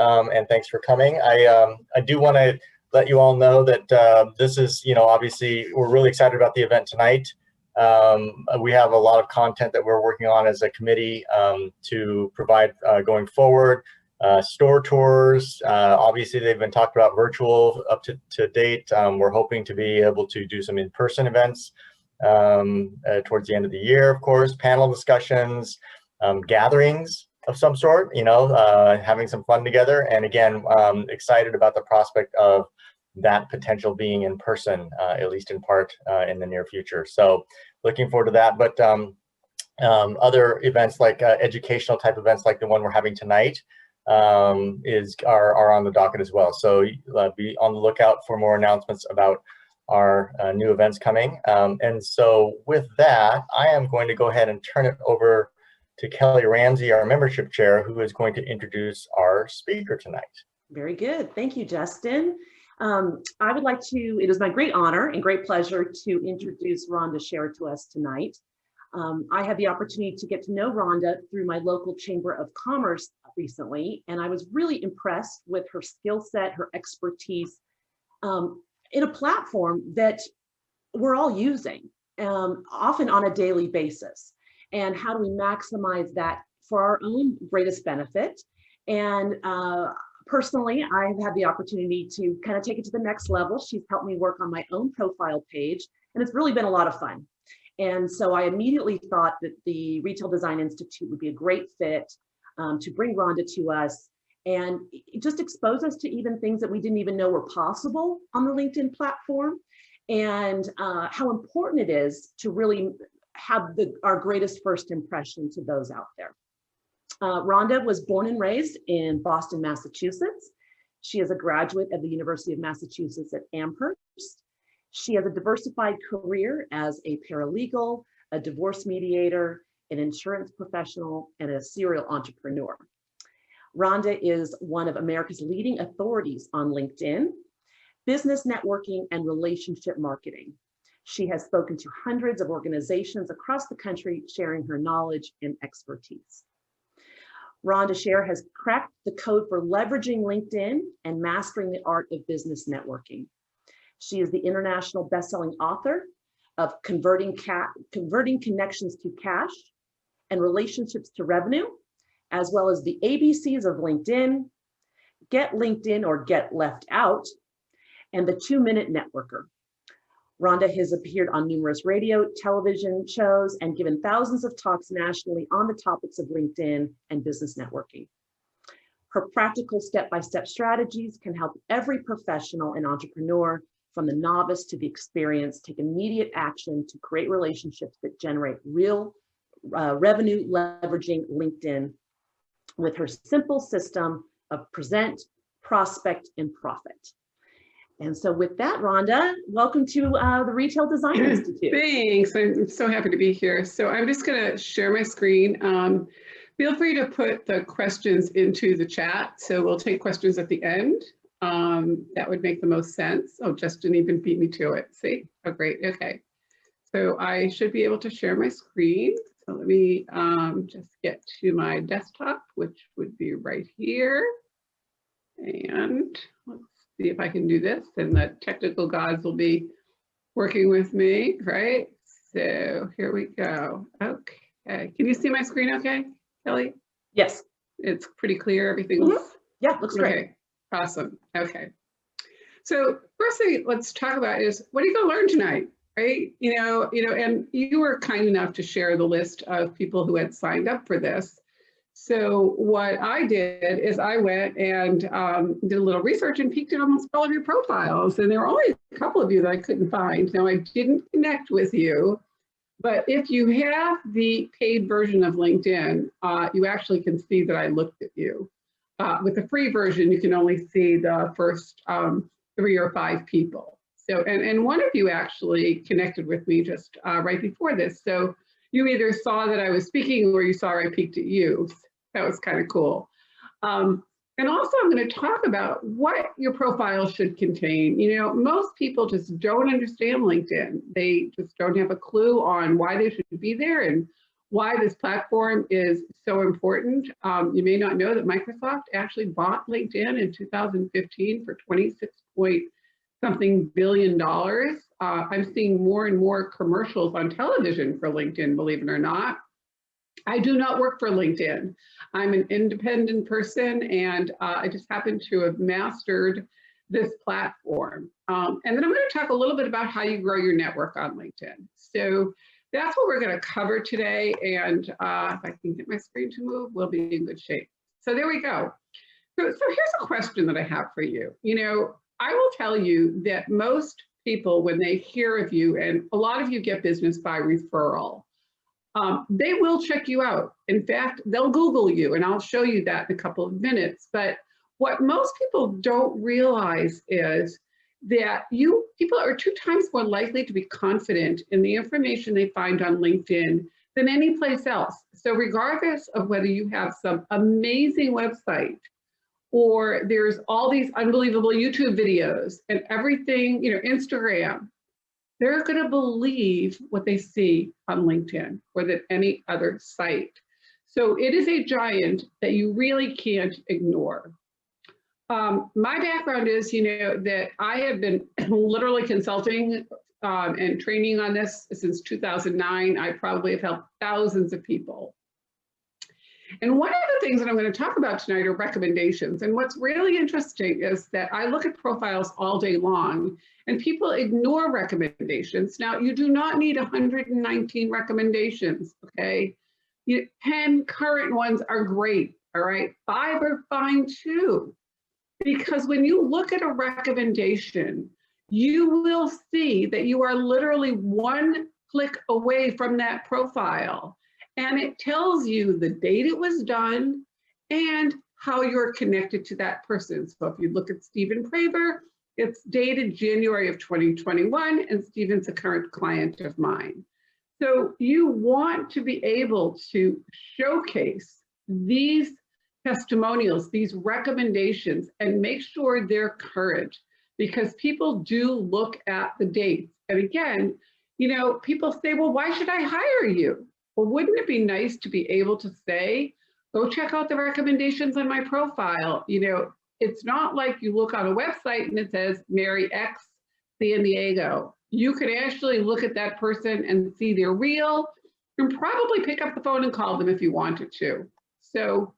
and thanks for coming. I do want to let you all know that this is, obviously we're really excited about the event tonight. We have a lot of content that we're working on as a committee to provide going forward. Store tours, obviously they've been talked about virtual up to date. We're hoping to be able to do some in-person events towards the end of the year, of course, panel discussions, gatherings of some sort, having some fun together. And again, excited about the prospect of that potential being in person, at least in part, in the near future. So looking forward to that. But other events like educational type events like the one we're having tonight are on the docket as well. So be on the lookout for more announcements about our new events coming. And so with that, I am going to go ahead and turn it over to Kelly Ramsey, our membership chair, who is going to introduce our speaker tonight. Very good. Thank you, Justin. I would like to, it is my great honor and great pleasure to introduce Rhonda Sher to us tonight. I had the opportunity to get to know Rhonda through my local Chamber of Commerce recently, and I was really impressed with her skill set, her expertise in a platform that we're all using, often on a daily basis. And how do we maximize that for our own greatest benefit? And personally, I've had the opportunity to kind of take it to the next level. She's helped me work on my own profile page, and it's really been a lot of fun. And so I immediately thought that the Retail Design Institute would be a great fit to bring Rhonda to us and just expose us to even things that we didn't even know were possible on the LinkedIn platform, and how important it is to really have our greatest first impression to those out there. Rhonda was born and raised in Boston, Massachusetts. She is a graduate of the University of Massachusetts at Amherst. She has a diversified career as a paralegal, a divorce mediator, an insurance professional, and a serial entrepreneur. Rhonda is one of America's leading authorities on LinkedIn, business networking, and relationship marketing. She has spoken to hundreds of organizations across the country, sharing her knowledge and expertise. Rhonda Sher has cracked the code for leveraging LinkedIn and mastering the art of business networking. She is the international best-selling author of Converting Connections to Cash and Relationships to Revenue, as well as the ABCs of LinkedIn, Get LinkedIn or Get Left Out, and the 2-Minute Networker. Rhonda has appeared on numerous radio, television shows, and given thousands of talks nationally on the topics of LinkedIn and business networking. Her practical step-by-step strategies can help every professional and entrepreneur, from the novice to the experienced, take immediate action to create relationships that generate real revenue, leveraging LinkedIn with her simple system of present, prospect, and profit. And so with that, Rhonda, welcome to the Retail Design Institute. Thanks, I'm so happy to be here. So I'm just gonna share my screen. Feel free to put the questions into the chat. So we'll take questions at the end. That would make the most sense. Oh, Justin even beat me to it. See? Oh, great. Okay. So I should be able to share my screen. So let me just get to my desktop, which would be right here. And let's see if I can do this. And the technical gods will be working with me, right? So here we go. Okay. Can you see my screen okay, Kelly? Yes. It's pretty clear. Everything's Yeah, looks great. Okay. Awesome. Okay. So first thing let's talk about is, what are you going to learn tonight, right? And you were kind enough to share the list of people who had signed up for this. So what I did is I went and did a little research and peeked at almost all of your profiles. And there were only a couple of you that I couldn't find. Now, I didn't connect with you, but if you have the paid version of LinkedIn, you actually can see that I looked at you. With the free version, you can only see the first 3 or 5 people. So, and one of you actually connected with me just right before this. So you either saw that I was speaking or you saw I peeked at you. That was kind of cool. And also I'm going to talk about what your profile should contain. Most people just don't understand LinkedIn. They just don't have a clue on why they should be there and why this platform is so important. You may not know that Microsoft actually bought LinkedIn in 2015 for 26 point something billion. I'm seeing more and more commercials on television for LinkedIn, believe it or not. I do not work for LinkedIn. I'm an independent person, and I just happen to have mastered this platform. And then I'm going to talk a little bit about how you grow your network on LinkedIn. So that's what we're going to cover today. And if I can get my screen to move, we'll be in good shape. So there we go. So here's a question that I have for you. You know, I will tell you that most people, when they hear of you, and a lot of you get business by referral, they will check you out. In fact, they'll Google you, and I'll show you that in a couple of minutes. But what most people don't realize is that people are 2 times more likely to be confident in the information they find on LinkedIn than any place else. So regardless of whether you have some amazing website or there's all these unbelievable YouTube videos and everything, you know, Instagram, they're going to believe what they see on LinkedIn or than any other site. So it is a giant that you really can't ignore. My background is, you know, that I have been literally consulting and training on this since 2009. I probably have helped thousands of people. And one of the things that I'm going to talk about tonight are recommendations. And what's really interesting is that I look at profiles all day long, and people ignore recommendations. Now, you do not need 119 recommendations, okay? 10 current ones are great, all right? 5 are fine too. Because when you look at a recommendation, you will see that you are literally 1 click away from that profile. And it tells you the date it was done and how you're connected to that person. So if you look at Stephen Praver, it's dated January of 2021, and Stephen's a current client of mine. So you want to be able to showcase these testimonials, these recommendations, and make sure they're current, because people do look at the dates. And again, you know, people say, well, why should I hire you? Well, wouldn't it be nice to be able to say, go check out the recommendations on my profile? You know, it's not like you look on a website and it says Mary X San Diego. You could actually look at that person and see they're real, and probably pick up the phone and call them if you wanted to. So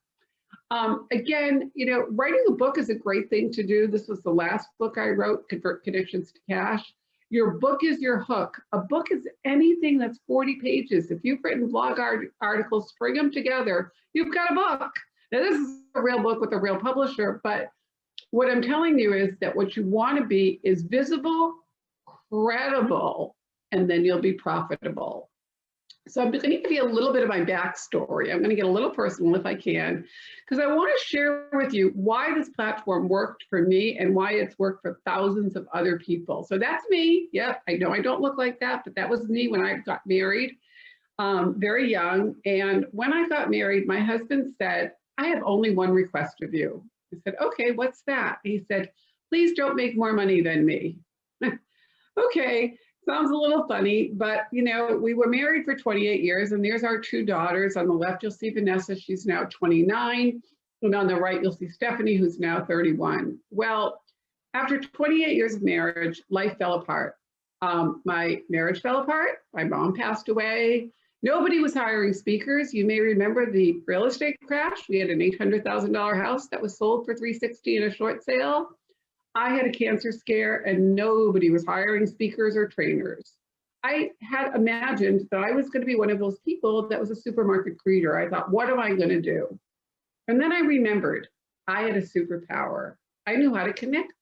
again, you know, writing a book is a great thing to do. This was the last book I wrote, Convert Connections to Cash. Your book is your hook. A book is anything that's 40 pages. If you've written blog articles, string them together, you've got a book. Now, this is a real book with a real publisher, but what I'm telling you is that what you want to be is visible, credible, and then you'll be profitable. So I'm going to give you a little bit of my backstory. I'm going to get a little personal if I can, because I want to share with you why this platform worked for me and why it's worked for thousands of other people. So that's me. Yep, I know I don't look like that, but that was me when I got married, very young. And when I got married, my husband said, I have only one request of you. I said, okay, what's that? He said, please don't make more money than me. Okay. Sounds a little funny, but you know, we were married for 28 years, and there's our 2 daughters. On the left, you'll see Vanessa, she's now 29. And on the right, you'll see Stephanie, who's now 31. Well, after 28 years of marriage, life fell apart. My marriage fell apart. My mom passed away. Nobody was hiring speakers. You may remember the real estate crash. We had an $800,000 house that was sold for $360,000 in a short sale. I had a cancer scare, and nobody was hiring speakers or trainers. I had imagined that I was going to be one of those people that was a supermarket greeter. I thought, what am I going to do? And then I remembered I had a superpower. I knew how to connect.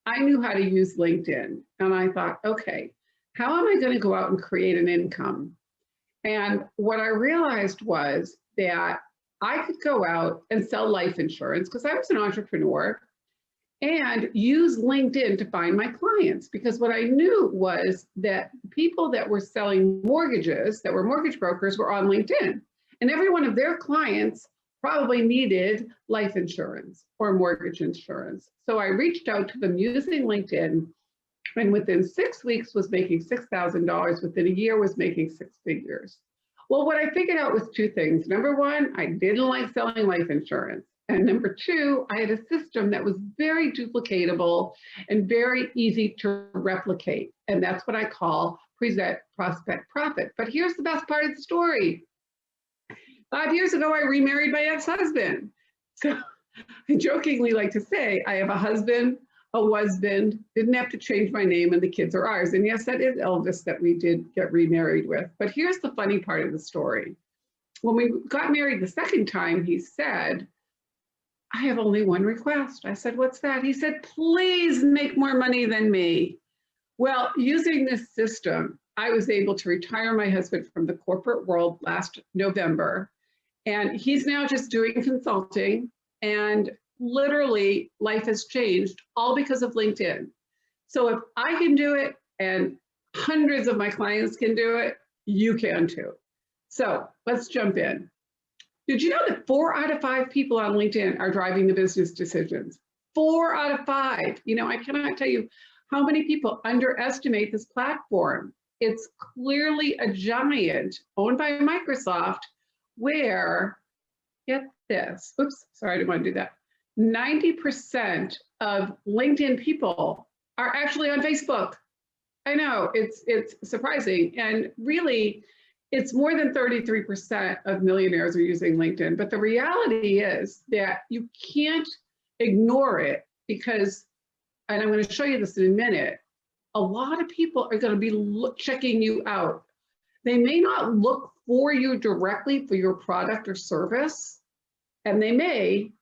I knew how to use LinkedIn. And I thought, okay, how am I going to go out and create an income? And what I realized was that I could go out and sell life insurance, because I was an entrepreneur, and use LinkedIn to find my clients. Because what I knew was that people that were selling mortgages, that were mortgage brokers, were on LinkedIn. And every one of their clients probably needed life insurance or mortgage insurance. So I reached out to them using LinkedIn, and within 6 weeks was making $6,000. Within a year was making 6 figures. Well, what I figured out was two things. Number one, I didn't like selling life insurance. And number two, I had a system that was very duplicatable and very easy to replicate. And that's what I call present, prospect, profit. But here's the best part of the story. 5 years ago, I remarried my ex-husband. So I jokingly like to say, I have a husband, a husband, didn't have to change my name, and the kids are ours. And yes, that is Elvis that we did get remarried with. But here's the funny part of the story. When we got married the second time, he said, I have only one request. I said, what's that? He said, please make more money than me. Well, using this system, I was able to retire my husband from the corporate world last November. And he's now just doing consulting, and literally life has changed all because of LinkedIn. So if I can do it and hundreds of my clients can do it, you can too. So let's jump in. Did you know that 4 out of 5 people on LinkedIn are driving the business decisions? 4 out of 5. You know, I cannot tell you how many people underestimate this platform. It's clearly a giant owned by Microsoft where, get this, oops, sorry, I didn't want to do that. 90% of LinkedIn people are actually on Facebook. I know, it's surprising. And really, it's more than 33% of millionaires are using LinkedIn. But the reality is that you can't ignore it because, and I'm going to show you this in a minute, a lot of people are going to be checking you out. They may not look for you directly for your product or service, and they may,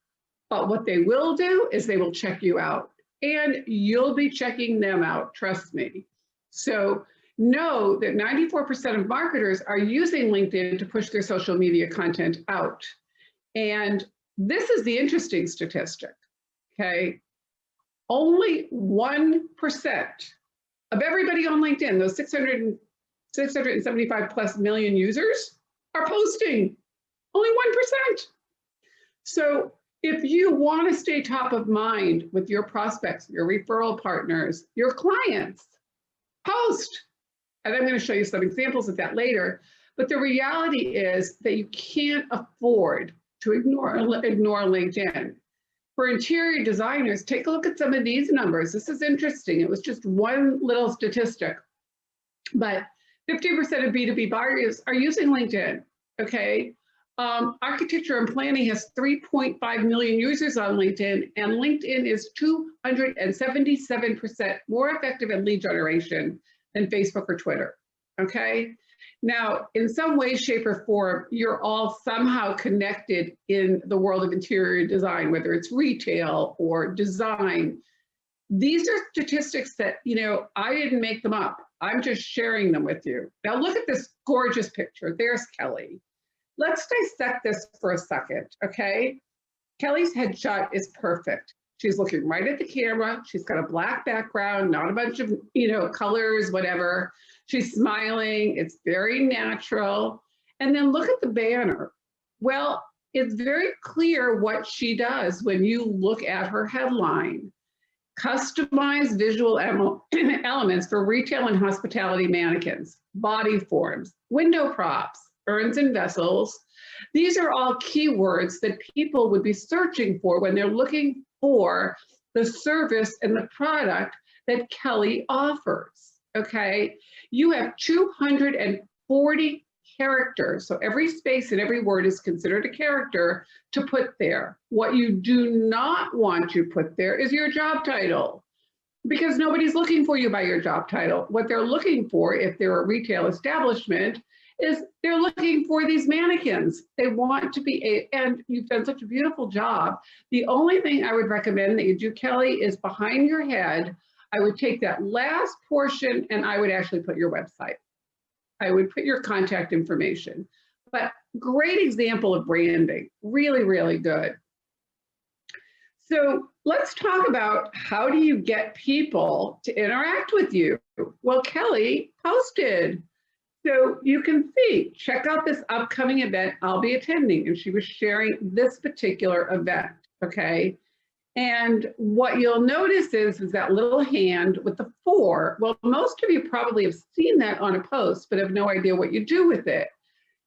but what they will do is they will check you out, and you'll be checking them out, trust me. So know that 94% of marketers are using LinkedIn to push their social media content out. And this is the interesting statistic, okay? Only 1% of everybody on LinkedIn, those 675 plus million users, are posting. Only 1%. So if you want to stay top of mind with your prospects, your referral partners, your clients, post. And I'm going to show you some examples of that later. But the reality is that you can't afford to ignore LinkedIn. For interior designers, take a look at some of these numbers. This is interesting. It was just one little statistic. But 50% of B2B buyers are using LinkedIn, okay? Architecture and planning has 3.5 million users on LinkedIn, and LinkedIn is 277% more effective in lead generation than Facebook or Twitter, okay? Now, in some way, shape, or form, you're all somehow connected in the world of interior design, whether it's retail or design. These are statistics that, you know, I didn't make them up. I'm just sharing them with you. Now look at this gorgeous picture. There's Kelly. Let's dissect this for a second, okay? Kelly's headshot is perfect. She's looking right at the camera. She's got a black background, not a bunch of, you know, colors, whatever. She's smiling. It's very natural. And then look at the banner. Well, it's very clear what she does when you look at her headline. Customized visual elements for retail and hospitality mannequins, body forms, window props, urns and vessels. These are all keywords that people would be searching for when they're looking for the service and the product that Kelly offers, okay? You have 240 characters, so every space and every word is considered a character to put there. What you do not want to put there is your job title, because nobody's looking for you by your job title. What they're looking for, if they're a retail establishment, is they're looking for these mannequins. They want to be, and you've done such a beautiful job. The only thing I would recommend that you do, Kelly, is behind your head, I would take that last portion and I would actually put your website. I would put your contact information. But great example of branding, really, really good. So let's talk about how do you get people to interact with you? Well, Kelly posted. So you can see, check out this upcoming event I'll be attending. And she was sharing this particular event, okay? And what you'll notice is that little hand with the 4. Well, most of you probably have seen that on a post, but have no idea what you do with it.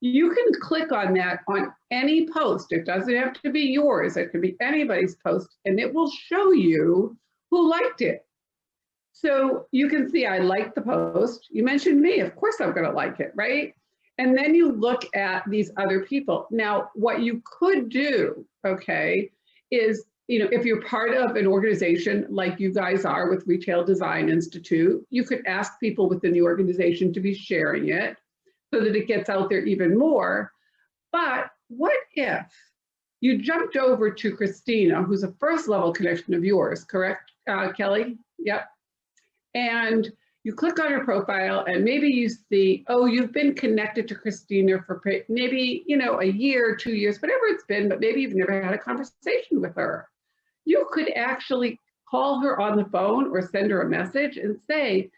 You can click on that on any post. It doesn't have to be yours. It could be anybody's post, and it will show you who liked it. So you can see I liked the post. You mentioned me. Of course I'm going to like it, right? And then you look at these other people. Now, what you could do, okay, is, if you're part of an organization like you guys are with Retail Design Institute, you could ask people within the organization to be sharing it so that it gets out there even more. But what if you jumped over to Christina, who's a first level connection of yours, correct, Kelly? Yep. And you click on her profile and maybe you see, oh, you've been connected to Christina for maybe, a year, 2 years, whatever it's been, but maybe you've never had a conversation with her. You could actually call her on the phone or send her a message and say,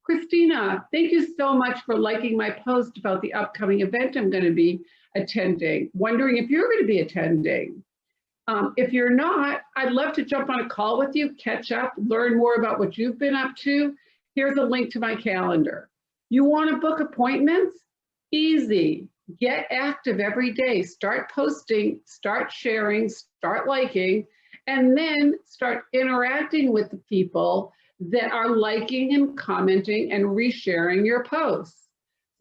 Christina, thank you so much for liking my post about the upcoming event I'm going to be attending. Wondering if you're going to be attending. If you're not, I'd love to jump on a call with you, catch up, learn more about what you've been up to. Here's a link to my calendar. You want to book appointments? Easy. Get active every day. Start posting, start sharing, start liking, and then start interacting with the people that are liking and commenting and resharing your posts.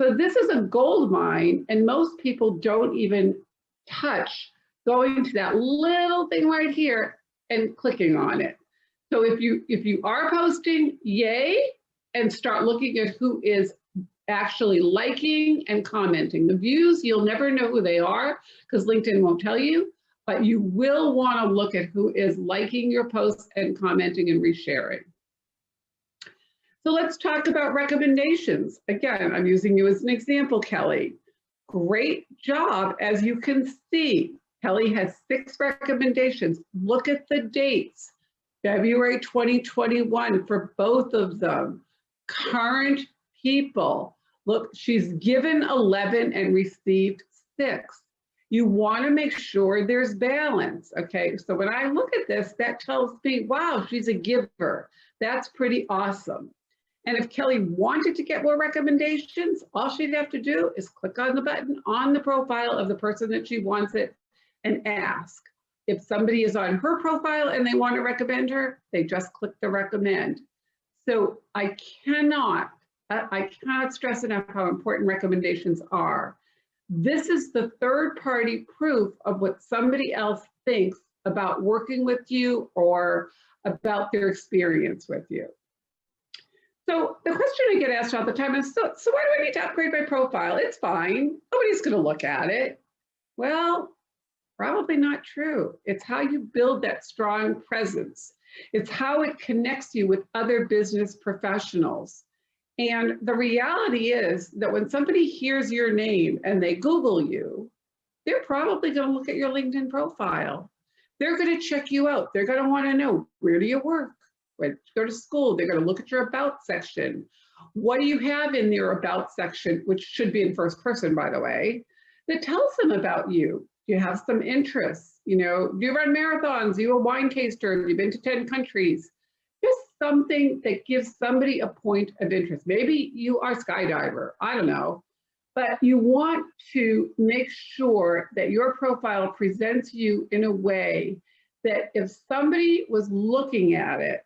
So this is a gold mine, and most people don't even touch going to that little thing right here and clicking on it. So if you are posting, yay, and start looking at who is actually liking and commenting. The views, you'll never know who they are because LinkedIn won't tell you, but you will want to look at who is liking your posts and commenting and resharing. So let's talk about recommendations. Again, I'm using you as an example, Kelly. Great job. As you can see, Kelly has 6 recommendations. Look at the dates. February 2021 for both of them. Current people. Look, she's given 11 and received 6. You want to make sure there's balance, okay? So when I look at this, that tells me, wow, she's a giver. That's pretty awesome. And if Kelly wanted to get more recommendations, all she'd have to do is click on the button on the profile of the person that she wants it and ask. If somebody is on her profile and they want to recommend her, they just click the recommend. So I cannot stress enough how important recommendations are. This is the third-party proof of what somebody else thinks about working with you or about their experience with you. So the question I get asked all the time is, so why do I need to upgrade my profile? It's fine. Nobody's going to look at it. Well, probably not true. It's how you build that strong presence. It's how it connects you with other business professionals. And the reality is that when somebody hears your name and they Google you, they're probably going to look at your LinkedIn profile. They're going to check you out. They're going to want to know, where do you work? Where do you go to school? They're going to look at your about section. What do you have in your about section, which should be in first person, by the way, that tells them about you? Do you have some interests? Do you run marathons? Are you a wine taster? Have you been to 10 countries? Just something that gives somebody a point of interest. Maybe you are a skydiver, I don't know, but you want to make sure that your profile presents you in a way that if somebody was looking at it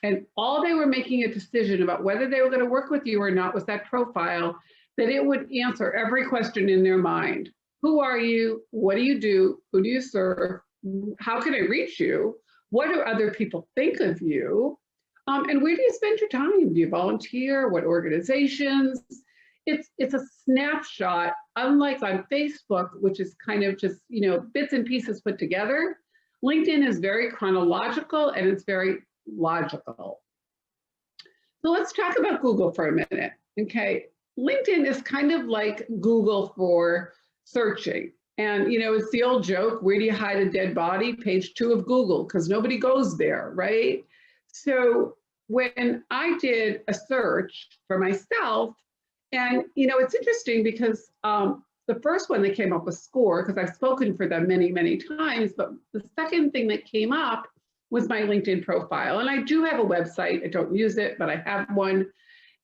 and all they were making a decision about whether they were going to work with you or not was that profile, that it would answer every question in their mind. Who are you? What do you do? Who do you serve? How can I reach you? What do other people think of you? And where do you spend your time? Do you volunteer? What organizations? It's a snapshot, unlike on Facebook, which is kind of just, bits and pieces put together. LinkedIn is very chronological and it's very logical. So let's talk about Google for a minute, okay? LinkedIn is kind of like Google for searching. And, it's the old joke, where do you hide a dead body? Page 2 of Google, because nobody goes there, right? So when I did a search for myself, and, it's interesting because the first one that came up was SCORE, because I've spoken for them many, many times, but the second thing that came up was my LinkedIn profile. And I do have a website. I don't use it, but I have one.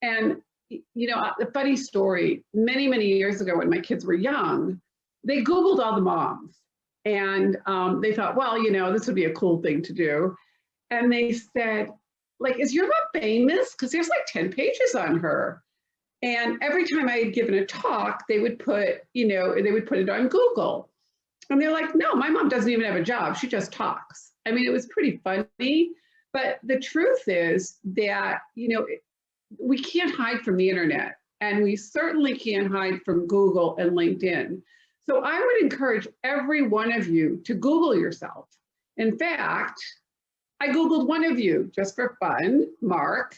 And you know, a funny story, many, many years ago when my kids were young, they Googled all the moms. And they thought, well, you know, this would be a cool thing to do. And they said, like, is your mom famous? Because there's like 10 pages on her. And every time I had given a talk, they would put, you know, they would put it on Google. And they're like, no, my mom doesn't even have a job. She just talks. I mean, it was pretty funny. But the truth is that, you know, we can't hide from the internet. And we certainly can't hide from Google and LinkedIn. So I would encourage every one of you to Google yourself. In fact, I Googled one of you just for fun, Mark.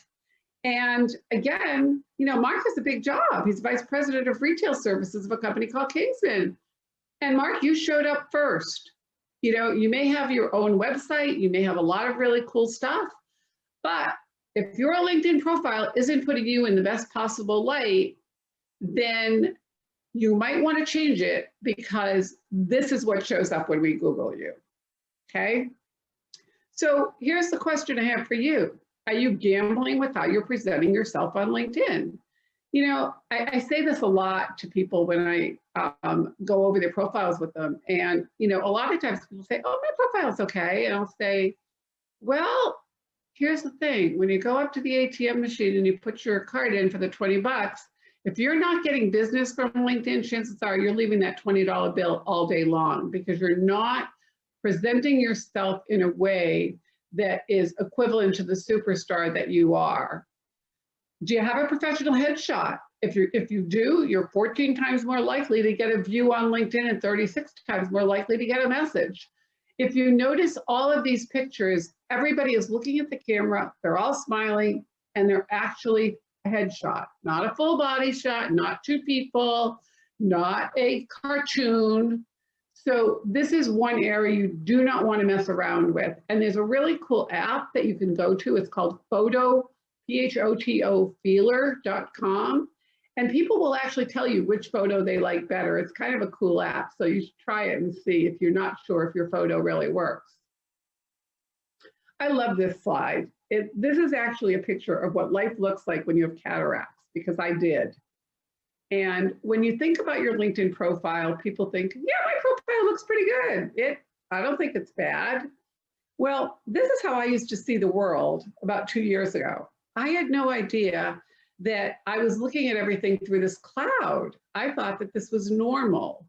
And again, you know, Mark has a big job. He's vice president of retail services of a company called Kingsman. And Mark, you showed up first. You know, you may have your own website, you may have a lot of really cool stuff, but if your LinkedIn profile isn't putting you in the best possible light, then you might want to change it, because this is what shows up when we Google you, okay? So here's the question I have for you. Are you gambling with how you're presenting yourself on LinkedIn? You know, I say this a lot to people when I go over their profiles with them. And, you know, a lot of times people say, oh, my profile's okay. And I'll say, well, here's the thing. When you go up to the ATM machine and you put your card in for the 20 bucks, if you're not getting business from LinkedIn, chances are you're leaving that $20 bill all day long, because you're not presenting yourself in a way that is equivalent to the superstar that you are. Do you have a professional headshot? If you do, you're 14 times more likely to get a view on LinkedIn and 36 times more likely to get a message. If you notice all of these pictures, everybody is looking at the camera, they're all smiling, and they're actually a headshot, not a full body shot, not two people, not a cartoon. So this is one area you do not want to mess around with. And there's a really cool app that you can go to. It's called Photo, Photo feeler.com. And people will actually tell you which photo they like better. It's kind of a cool app. So you should try it and see if you're not sure if your photo really works. I love this slide. This is actually a picture of what life looks like when you have cataracts, because I did. And when you think about your LinkedIn profile, people think, yeah, my profile looks pretty good. I don't think it's bad. Well, this is how I used to see the world about 2 years ago. I had no idea that I was looking at everything through this cloud. I thought that this was normal.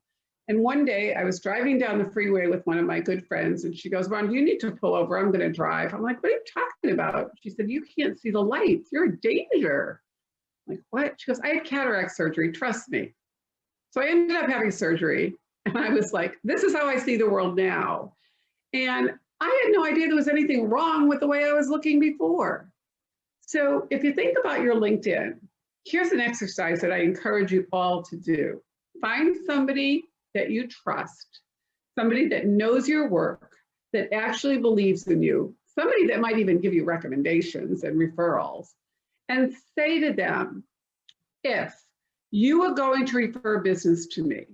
And one day I was driving down the freeway with one of my good friends, and she goes, Ron, you need to pull over. I'm going to drive. I'm like, what are you talking about? She said, you can't see the lights. You're in danger. I'm like, what? She goes, I had cataract surgery. Trust me. So I ended up having surgery. And I was like, this is how I see the world now. And I had no idea there was anything wrong with the way I was looking before. So if you think about your LinkedIn, here's an exercise that I encourage you all to do. Find somebody that you trust, somebody that knows your work, that actually believes in you, somebody that might even give you recommendations and referrals, and say to them, if you are going to refer business to me,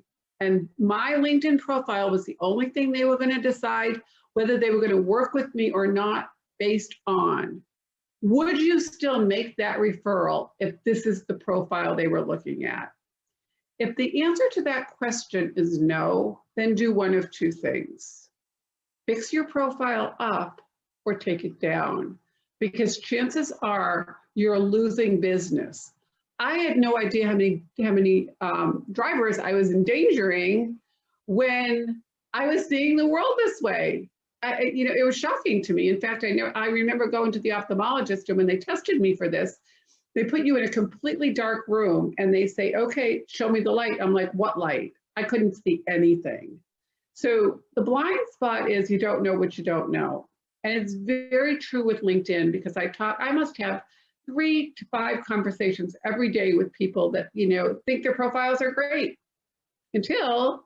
and my LinkedIn profile was the only thing they were going to decide whether they were going to work with me or not based on, would you still make that referral if this is the profile they were looking at? If the answer to that question is no, then do one of two things. Fix your profile up or take it down, because chances are you're losing business. I had no idea how many drivers I was endangering when I was seeing the world this way. It was shocking to me. In fact, I remember going to the ophthalmologist, and when they tested me for this, they put you in a completely dark room and they say, okay, show me the light. I'm like, what light? I couldn't see anything. So the blind spot is you don't know what you don't know. And it's very true with LinkedIn, because I must have 3 to 5 conversations every day with people that, think their profiles are great, until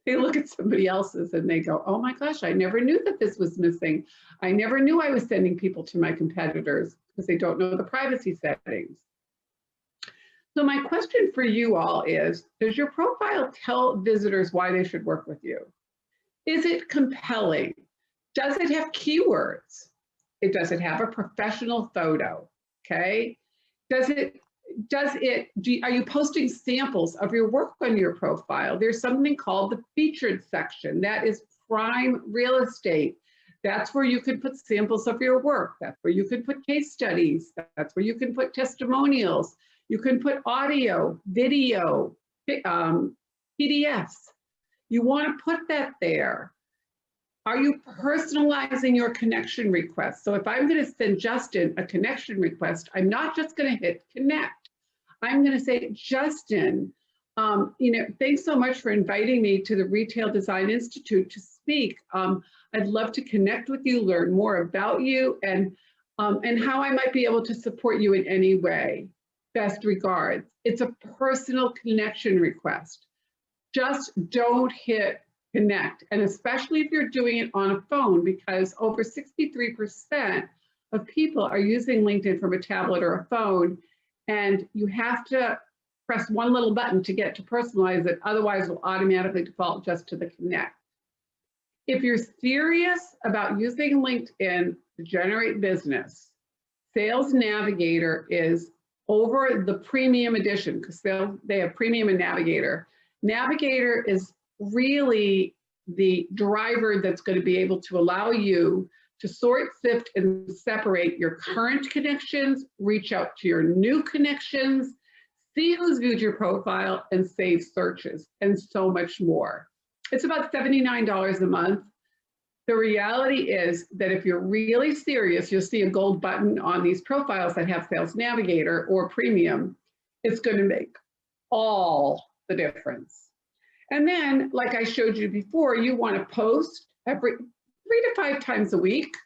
they look at somebody else's and they go, oh my gosh, I never knew that this was missing. I never knew I was sending people to my competitors, because they don't know the privacy settings. So my question for you all is, does your profile tell visitors why they should work with you? Is it compelling? Does it have keywords? Does it have a professional photo? Okay. Does it are you posting samples of your work on your profile? There's something called the featured section. That is prime real estate. That's where you can put samples of your work. That's where you can put case studies. That's where you can put testimonials. You can put audio, video, PDFs. You want to put that there. Are you personalizing your connection request? So if I'm going to send Justin a connection request, I'm not just going to hit connect. I'm going to say, Justin, thanks so much for inviting me to the Retail Design Institute to speak. I'd love to connect with you, learn more about you, and how I might be able to support you in any way. Best regards. It's a personal connection request. Just don't hit connect, and especially if you're doing it on a phone, because over 63% of people are using LinkedIn from a tablet or a phone, and you have to press one little button to get to personalize it, otherwise it will automatically default just to the connect. If you're serious about using LinkedIn to generate business, Sales Navigator is over the premium edition, because they have premium and Navigator. Navigator is really the driver that's going to be able to allow you to sort, sift, and separate your current connections, reach out to your new connections, see who's viewed your profile, and save searches, and so much more. It's about $79 a month. The reality is that if you're really serious, you'll see a gold button on these profiles that have Sales Navigator or Premium. It's going to make all the difference. And then, like I showed you before, you want to post every 3 to 5 times a week,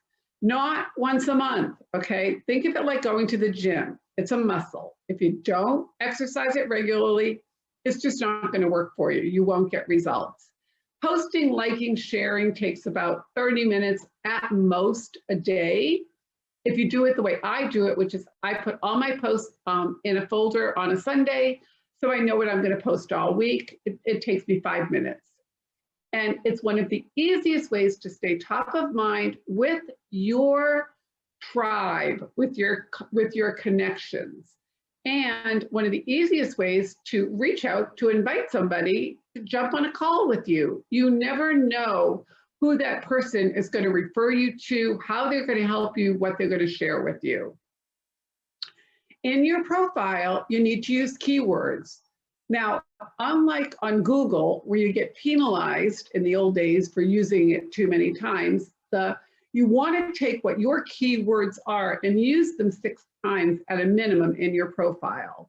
not once a month, okay? Think of it like going to the gym. It's a muscle. If you don't exercise it regularly, it's just not going to work for you. You won't get results. Posting, liking, sharing takes about 30 minutes at most a day. If you do it the way I do it, which is I put all my posts in a folder on a Sunday, so I know what I'm going to post all week. It takes me 5 minutes. And it's one of the easiest ways to stay top of mind with your tribe, with your connections. And one of the easiest ways to reach out, to invite somebody to jump on a call with you. You never know who that person is going to refer you to, how they're going to help you, what they're going to share with you. In your profile, you need to use keywords. Now, unlike on Google, where you get penalized in the old days for using it too many times, you want to take what your keywords are and use them 6 times at a minimum in your profile.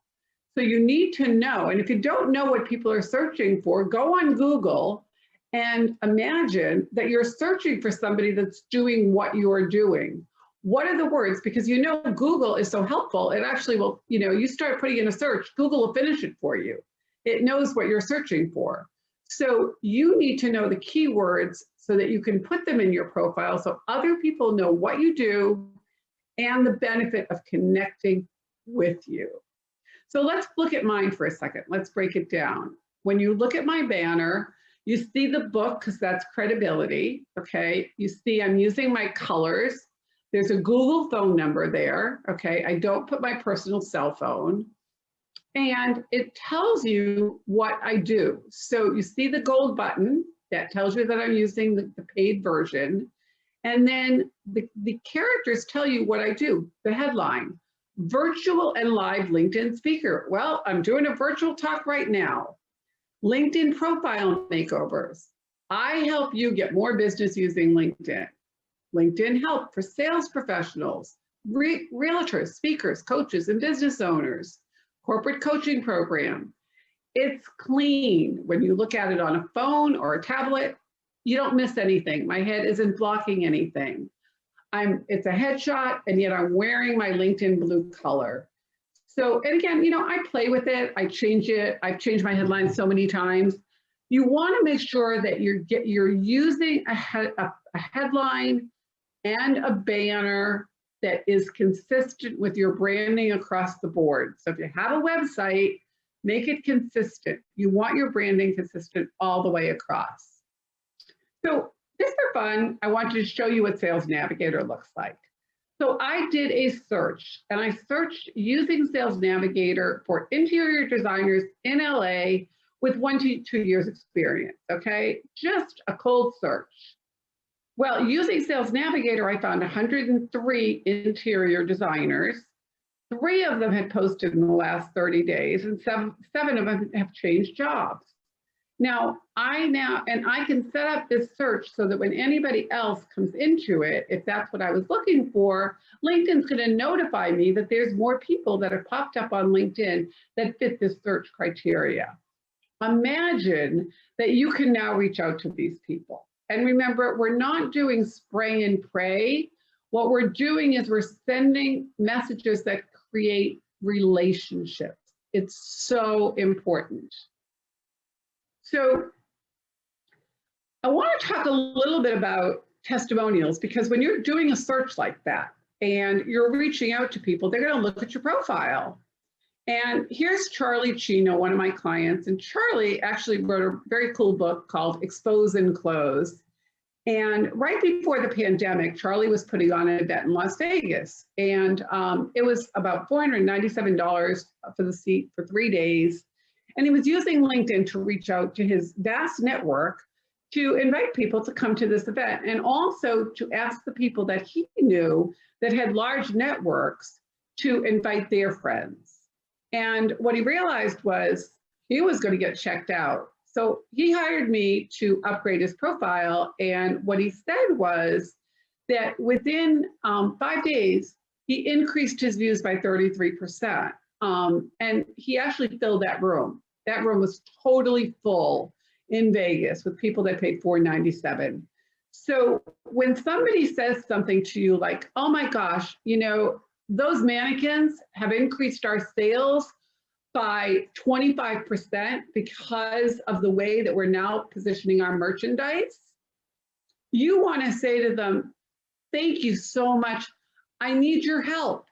So you need to know, and if you don't know what people are searching for, go on Google and imagine that you're searching for somebody that's doing what you're doing. What are the words? Because you know Google is so helpful, it actually will, you start putting in a search, Google will finish it for you. It knows what you're searching for. So you need to know the keywords so that you can put them in your profile so other people know what you do and the benefit of connecting with you. So let's look at mine for a second. Let's break it down. When you look at my banner, you see the book, because that's credibility, okay? You see I'm using my colors. There's a Google phone number there, okay? I don't put my personal cell phone. And it tells you what I do. So you see the gold button that tells you that I'm using the paid version. And then the characters tell you what I do, the headline, virtual and live LinkedIn speaker. Well, I'm doing a virtual talk right now. LinkedIn profile makeovers. I help you get more business using LinkedIn. LinkedIn help for sales professionals, realtors, speakers, coaches, and business owners. Corporate coaching program. It's clean. When you look at it on a phone or a tablet, you don't miss anything. My head isn't blocking anything. It's a headshot, and yet I'm wearing my LinkedIn blue color. So, and again, I play with it. I change it. I've changed my headlines so many times. You want to make sure that you're using a headline and a banner that is consistent with your branding across the board. So if you have a website, make it consistent. You want your branding consistent all the way across. So just for fun, I wanted to show you what Sales Navigator looks like. So I did a search, and I searched using Sales Navigator for interior designers in LA with 1 to 2 years experience, okay? Just a cold search. Well, using Sales Navigator, I found 103 interior designers. 3 of them had posted in the last 30 days, and seven of them have changed jobs. Now, I can set up this search so that when anybody else comes into it, if that's what I was looking for, LinkedIn's going to notify me that there's more people that have popped up on LinkedIn that fit this search criteria. Imagine that you can now reach out to these people. And remember, we're not doing spray and pray. What we're doing is we're sending messages that create relationships. It's so important. So I want to talk a little bit about testimonials, because when you're doing a search like that and you're reaching out to people, they're going to look at your profile. And here's Charlie Chino, one of my clients. And Charlie actually wrote a very cool book called Expose and Close. And right before the pandemic, Charlie was putting on an event in Las Vegas. And it was about $497 for the seat for 3 days. And he was using LinkedIn to reach out to his vast network to invite people to come to this event, and also to ask the people that he knew that had large networks to invite their friends. And what he realized was he was going to get checked out. So he hired me to upgrade his profile. And what he said was that within 5 days, he increased his views by 33%. And he actually filled that room. That room was totally full in Vegas with people that paid $497. So when somebody says something to you like, oh my gosh, you know, those mannequins have increased our sales by 25% because of the way that we're now positioning our merchandise, you want to say to them, thank you so much. I need your help.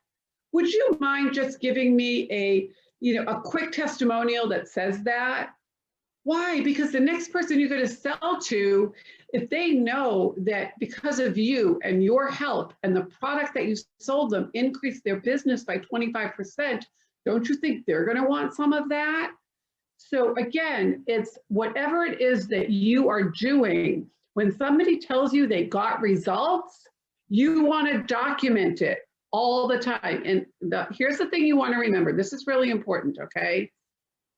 Would you mind just giving me a quick testimonial that says that? Why? Because the next person you're going to sell to, if they know that because of you and your help and the product that you sold them increased their business by 25%, don't you think they're going to want some of that? So again, it's whatever it is that you are doing. When somebody tells you they got results, you want to document it all the time. And here's the thing you want to remember. This is really important, okay?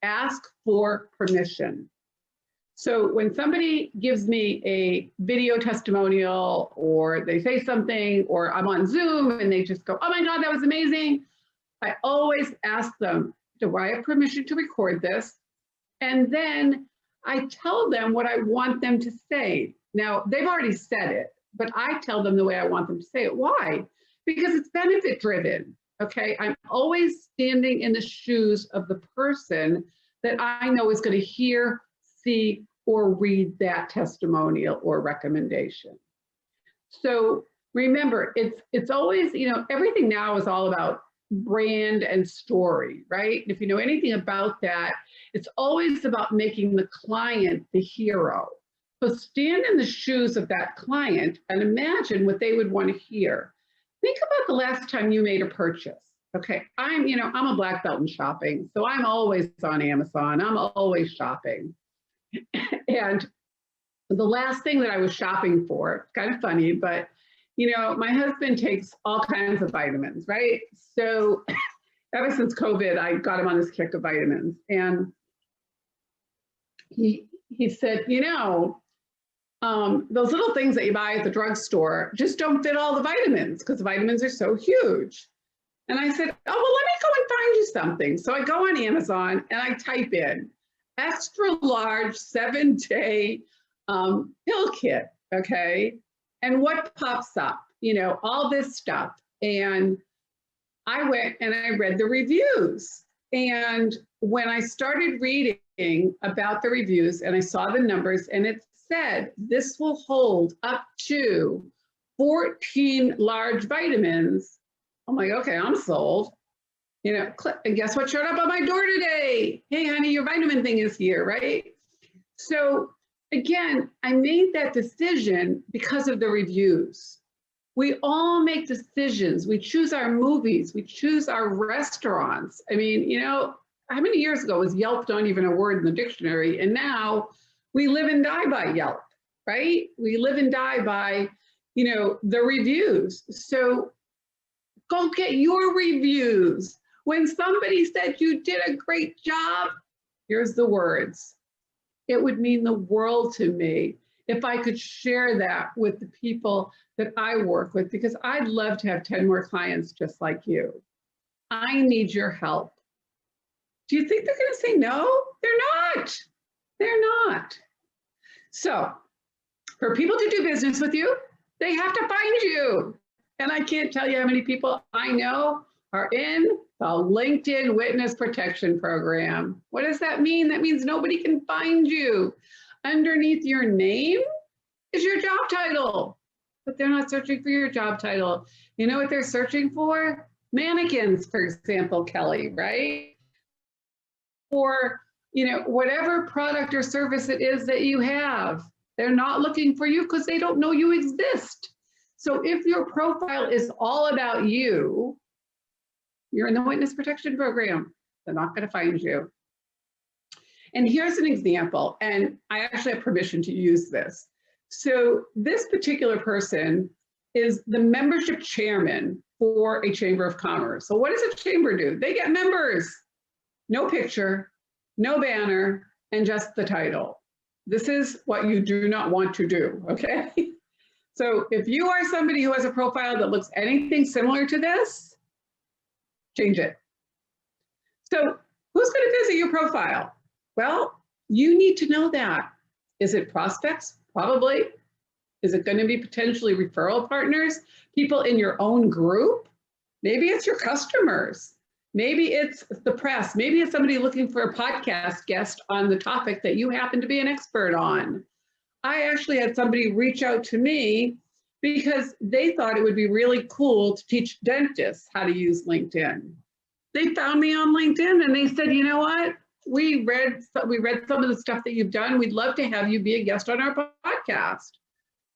Ask for permission. So when somebody gives me a video testimonial, or they say something, or I'm on Zoom and they just go, oh my God, that was amazing, I always ask them, do I have permission to record this? And then I tell them what I want them to say. Now, they've already said it, but I tell them the way I want them to say it. Why? Because it's benefit driven, okay? I'm always standing in the shoes of the person that I know is going to hear, see, or read that testimonial or recommendation. So remember, it's always, everything now is all about brand and story, right? If you know anything about that, it's always about making the client the hero. So stand in the shoes of that client and imagine what they would want to hear. Think about the last time you made a purchase. Okay, I'm a black belt in shopping, so I'm always on Amazon. I'm always shopping. And the last thing that I was shopping for, it's kind of funny, but my husband takes all kinds of vitamins, right? So ever since COVID, I got him on this kick of vitamins. And he said, those little things that you buy at the drugstore just don't fit all the vitamins because the vitamins are so huge. And I said, oh, well, let me go and find you something. So I go on Amazon and I type in extra large 7-day pill kit, okay? And what pops up? All this stuff. And I went and I read the reviews. And when I started reading about the reviews and I saw the numbers and it said, this will hold up to 14 large vitamins, I'm like, okay, I'm sold. And guess what showed up on my door today? Hey, honey, your vitamin thing is here, right? So again, I made that decision because of the reviews. We all make decisions. We choose our movies. We choose our restaurants. I mean, you know, how many years ago was Yelp not even a word in the dictionary? And now we live and die by Yelp, right? We live and die by, you know, the reviews. So go get your reviews. When somebody said you did a great job, here's the words. It would mean the world to me if I could share that with the people that I work with, because I'd love to have 10 more clients just like you. I need your help. Do you think they're going to say no? They're not. They're not. So for people to do business with you, they have to find you. And I can't tell you how many people I know are in the LinkedIn Witness Protection Program. What does that mean? That means nobody can find you. Underneath your name is your job title, but they're not searching for your job title. You know what they're searching for? Mannequins, for example, Kelly, right? Or, you know, whatever product or service it is that you have. They're not looking for you because they don't know you exist. So if your profile is all about you, you're in the Witness Protection Program. They're not going to find you. And here's an example, and I actually have permission to use this. So this particular person is the membership chairman for a chamber of commerce. So what does a chamber do? They get members. No picture, no banner, and just the title. This is what you do not want to do, okay? So if you are somebody who has a profile that looks anything similar to this, change it. So who's going to visit your profile? Well, you need to know that. Is it prospects? Probably. Is it going to be potentially referral partners? People in your own group? Maybe it's your customers. Maybe it's the press. Maybe it's somebody looking for a podcast guest on the topic that you happen to be an expert on. I actually had somebody reach out to me because they thought it would be really cool to teach dentists how to use LinkedIn. They found me on LinkedIn and they said, you know what? We read some of the stuff that you've done. We'd love to have you be a guest on our podcast.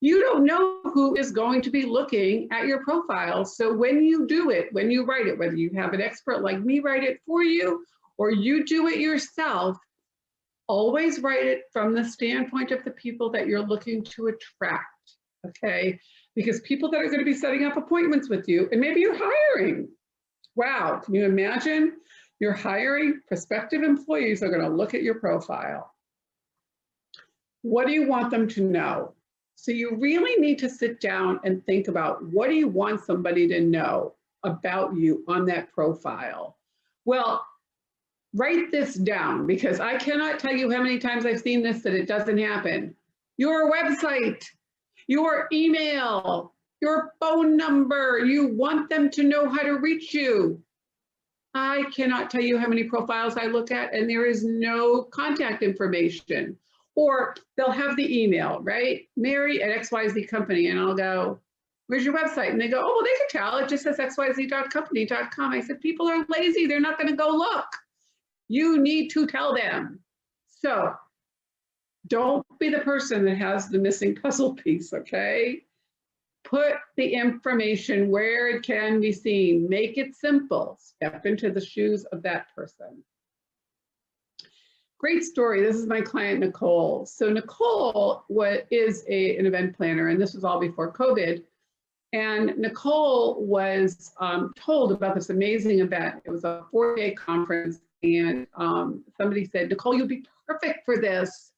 You don't know who is going to be looking at your profile. So when you do it, when you write it, whether you have an expert like me write it for you or you do it yourself, always write it from the standpoint of the people that you're looking to attract, okay? Because people that are going to be setting up appointments with you, and maybe you're hiring. Wow, can you imagine? You're hiring, prospective employees are going to look at your profile. What do you want them to know? So you really need to sit down and think about what do you want somebody to know about you on that profile? Well, write this down because I cannot tell you how many times I've seen this that it doesn't happen. Your website, your email, your phone number, you want them to know how to reach you. I cannot tell you how many profiles I look at and there is no contact information. Or they'll have the email, right? Mary at XYZ company, and I'll go, where's your website? And they go, oh, well, they can tell. It just says xyz.company.com. I said, people are lazy. They're not going to go look. You need to tell them. So don't be the person that has the missing puzzle piece, okay? Put the information where it can be seen. Make it simple. Step into the shoes of that person. Great story. This is my client, Nicole. So Nicole is an event planner, and this was all before COVID. And Nicole was told about this amazing event. It was a 4-day conference, and somebody said, Nicole, you'll be perfect for this.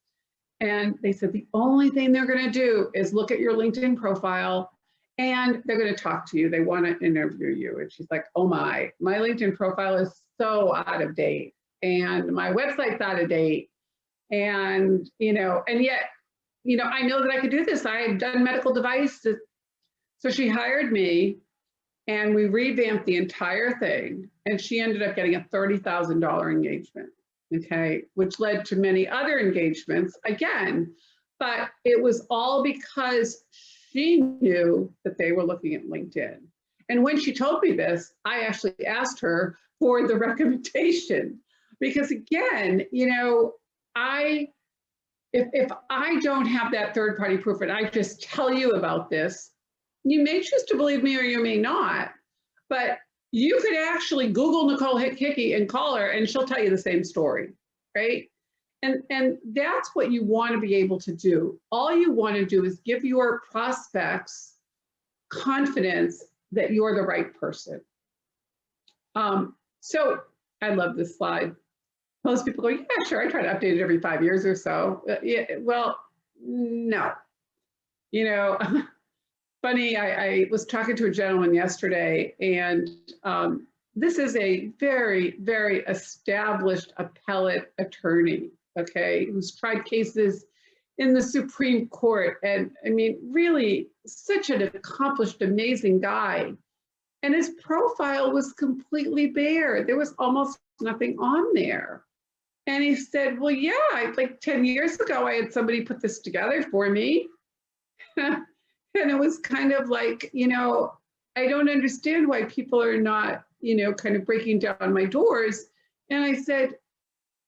And they said, the only thing they're going to do is look at your LinkedIn profile, and they're going to talk to you. They want to interview you. And she's like, oh my LinkedIn profile is so out of date. And my website's out of date. And, you know, and yet, you know, I know that I could do this. I've done medical devices. So she hired me and we revamped the entire thing. And she ended up getting a $30,000 engagement, okay, which led to many other engagements again. But it was all because she knew that they were looking at LinkedIn. And when she told me this, I actually asked her for the recommendation. Because again, you know, if I don't have that third-party proof and I just tell you about this, You may choose to believe me or you may not, but you could actually Google Nicole Hickey and call her and she'll tell you the same story, right? And that's what you want to be able to do. All you want to do is give your prospects confidence that you're the right person. So I love this slide. Most people go, yeah, sure, I try to update it every 5 years or so. Yeah, well, no. You know, funny, I was talking to a gentleman yesterday, and this is a very, very established appellate attorney, okay, who's tried cases in the Supreme Court. And I mean, really such an accomplished, amazing guy. And his profile was completely bare. There was almost nothing on there. And he said, well, yeah, like 10 years ago, I had somebody put this together for me. And it was kind of like, you know, I don't understand why people are not, you know, kind of breaking down my doors. And I said,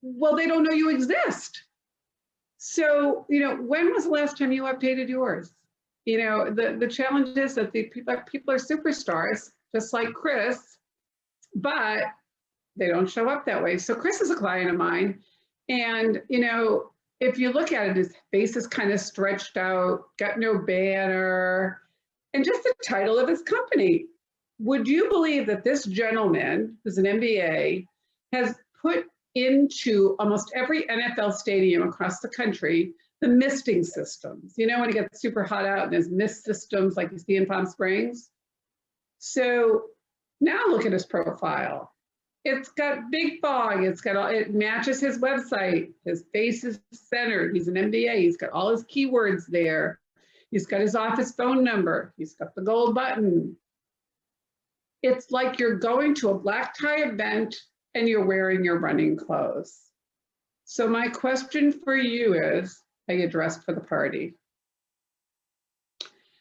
well, they don't know you exist. So, you know, when was the last time you updated yours? You know, the challenge is that the people are superstars, just like Chris, but they don't show up that way. So Chris is a client of mine. And, you know, if you look at it, his face is kind of stretched out, got no banner, and just the title of his company. Would you believe that this gentleman, who's an MBA, has put into almost every NFL stadium across the country the misting systems? You know, when it gets super hot out and there's mist systems like you see in Palm Springs? So now look at his profile. It's got big fog. It's got all, it matches his website. His face is centered. He's an MBA. He's got all his keywords there. He's got his office phone number. He's got the gold button. It's like you're going to a black tie event and you're wearing your running clothes. So my question for you is, are you dressed for the party?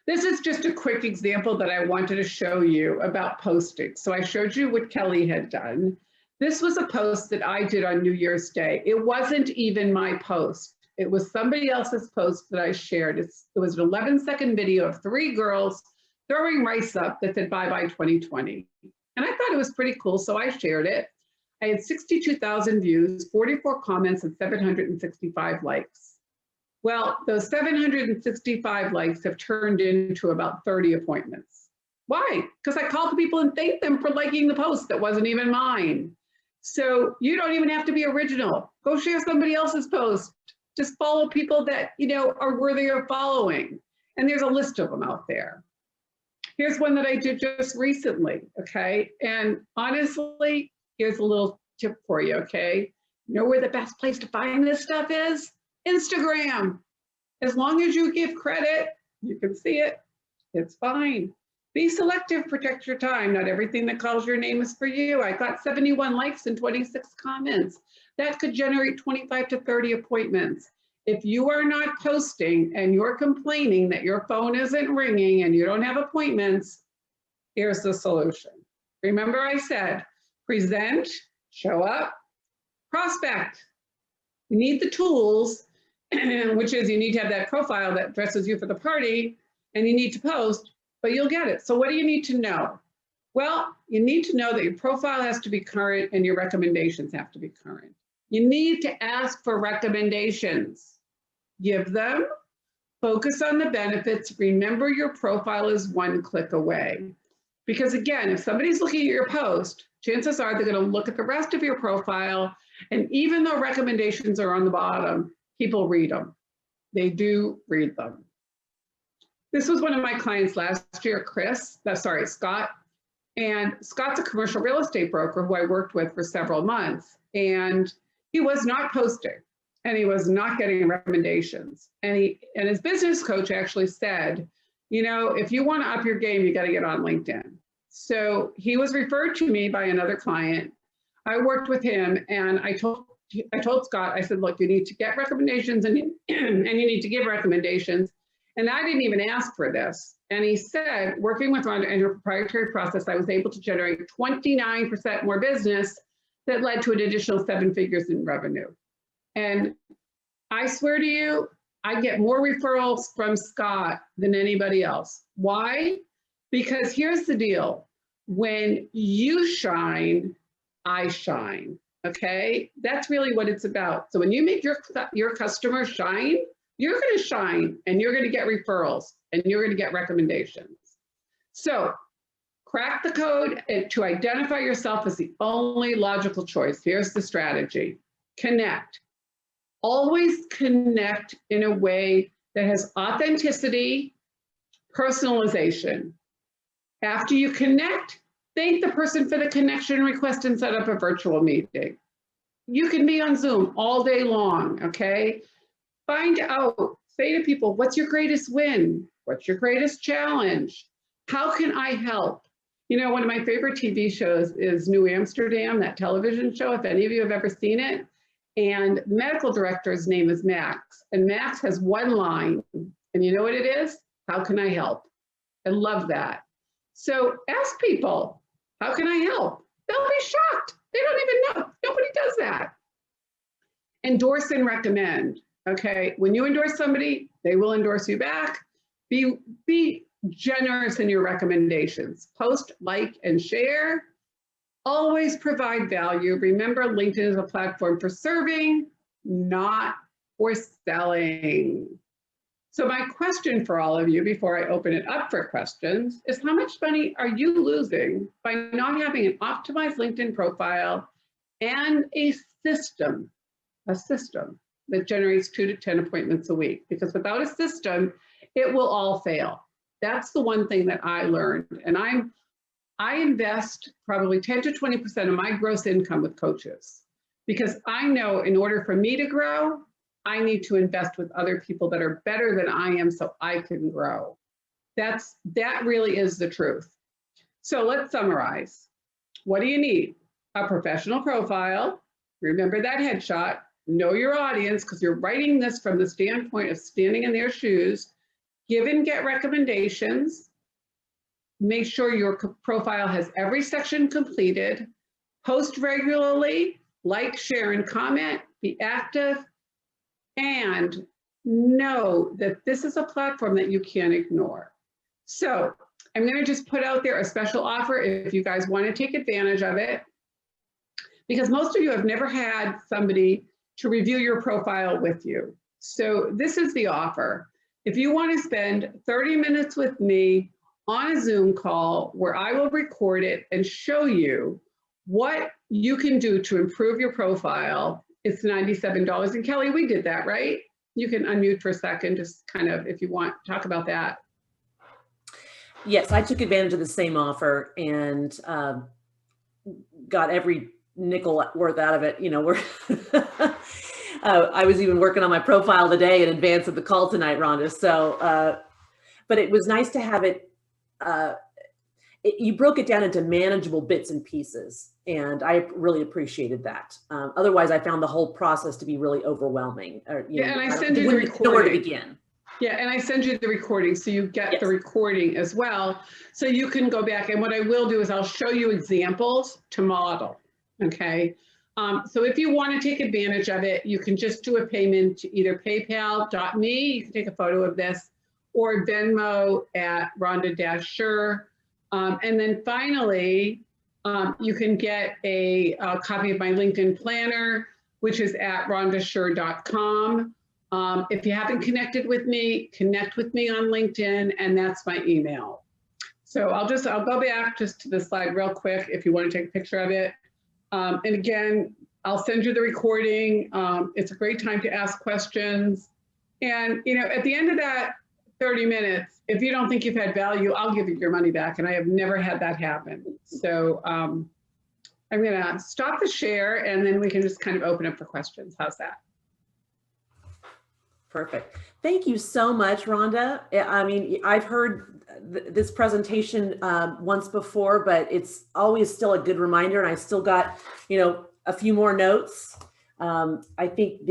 This is just a quick example that I wanted to show you about posting. So I showed you what Kelly had done. This was a post that I did on New Year's Day. It wasn't even my post. It was somebody else's post that I shared. It was an 11-second video of 3 girls throwing rice up that said bye-bye 2020. And I thought it was pretty cool, so I shared it. I had 62,000 views, 44 comments, and 765 likes. Well, those 765 likes have turned into about 30 appointments. Why? Because I called people and thanked them for liking the post that wasn't even mine. So you don't even have to be original. Go share somebody else's post. Just follow people that, you know, are worthy of following. And there's a list of them out there. Here's one that I did just recently, okay? And honestly, here's a little tip for you, okay? You know where the best place to find this stuff is? Instagram. As long as you give credit, you can see it, it's fine. Be selective, protect your time. Not everything that calls your name is for you. I got 71 likes and 26 comments. That could generate 25 to 30 appointments. If you are not posting and you're complaining that your phone isn't ringing and you don't have appointments, here's the solution. Remember I said, present, show up, prospect. You need the tools, which is you need to have that profile that dresses you for the party, and you need to post, but you'll get it. So what do you need to know? Well, you need to know that your profile has to be current and your recommendations have to be current. You need to ask for recommendations. Give them, focus on the benefits. Remember, your profile is 1 click away. Because again, if somebody's looking at your post, chances are they're going to look at the rest of your profile. And even though recommendations are on the bottom, people read them. They do read them. This was one of my clients last year, Scott. And Scott's a commercial real estate broker who I worked with for several months. And he was not posting and he was not getting recommendations. And his business coach actually said, you know, if you want to up your game, you got to get on LinkedIn. So he was referred to me by another client. I worked with him and I told Scott, I said, look, you need to get recommendations and you need to give recommendations. And I didn't even ask for this. And he said, working with Rhonda and her proprietary process, I was able to generate 29% more business that led to an additional 7 figures in revenue. And I swear to you, I get more referrals from Scott than anybody else. Why? Because here's the deal. When you shine, I shine, okay? That's really what it's about. So when you make your customer shine, you're gonna shine and you're gonna get referrals and you're gonna get recommendations. So crack the code to identify yourself as the only logical choice. Here's the strategy. Connect. Always connect in a way that has authenticity, personalization. After you connect, thank the person for the connection request and set up a virtual meeting. You can be on Zoom all day long, okay? Find out, say to people, what's your greatest win? What's your greatest challenge? How can I help? You know, one of my favorite TV shows is New Amsterdam, that television show, if any of you have ever seen it. And medical director's name is Max. And Max has one line, and you know what it is? How can I help? I love that. So ask people, how can I help? They'll be shocked. They don't even know. Nobody does that. Endorse and recommend, okay? When you endorse somebody, they will endorse you back. Be generous in your recommendations. Post, like, and share. Always provide value. Remember, LinkedIn is a platform for serving, not for selling. So my question for all of you before I open it up for questions is, how much money are you losing by not having an optimized LinkedIn profile and a system that generates 2 to 10 appointments a week? Because without a system, it will all fail. That's the one thing that I learned. And I invest probably 10 to 20% of my gross income with coaches, because I know in order for me to grow, I need to invest with other people that are better than I am so I can grow. That really is the truth. So let's summarize. What do you need? A professional profile. Remember that headshot. Know your audience, because you're writing this from the standpoint of standing in their shoes. Give and get recommendations. Make sure your profile has every section completed. Post regularly, like, share, and comment. Be active. And know that this is a platform that you can't ignore. So I'm going to just put out there a special offer if you guys want to take advantage of it, because most of you have never had somebody to review your profile with you. So this is the offer. If you want to spend 30 minutes with me on a Zoom call where I will record it and show you what you can do to improve your profile, it's $97. And Kelly, we did that, right? You can unmute for a second, just kind of, if you want, talk about that. Yes, I took advantage of the same offer and got every nickel worth out of it. You know, I was even working on my profile today in advance of the call tonight, Rhonda. So, but it was nice to have it. You broke it down into manageable bits and pieces, and I really appreciated that. Otherwise, I found the whole process to be really overwhelming. Yeah, and I send you the recording. Know where to begin. Yeah, and I send you the recording, so you get the recording as well, so you can go back. And what I will do is I'll show you examples to model, okay? So if you want to take advantage of it, you can just do a payment to either paypal.me, you can take a photo of this, or Venmo at Rhonda-Sher. And then finally, you can get a copy of my LinkedIn planner, which is at rhondasher.com. If you haven't connected with me, connect with me on LinkedIn, and that's my email. So I'll go back just to the slide real quick if you want to take a picture of it. And again, I'll send you the recording. It's a great time to ask questions. And you know, at the end of that 30 minutes, if you don't think you've had value, I'll give you your money back. And I have never had that happen. So I'm gonna stop the share and then we can just kind of open up for questions. How's that? Perfect. Thank you so much, Rhonda. I mean, I've heard this presentation once before, but it's always still a good reminder. And I still got, you know, a few more notes. I think